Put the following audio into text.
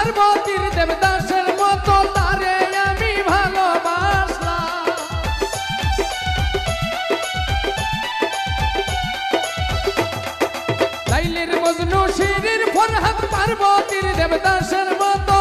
পার্বতীর দেবদাসের মতো তারে আমি ভালোবাসলাম। লাইলির মজনু শিরির ফরহাদ পার্বতীর দেবদাসের মতো